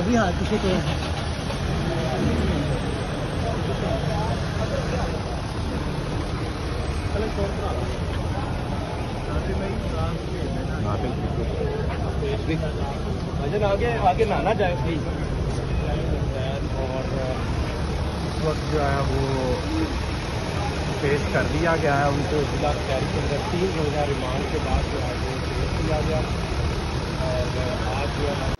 अभी हाथ पीछे तो है भाईजान आगे आगे नहाना जाए प्लीज। और इस वक्त जो है वो पेश कर दिया गया है उनको जिला कचहरी के अंदर 3 रोज़ा रिमांड के बाद जो है वो पेश किया गया और आज जो है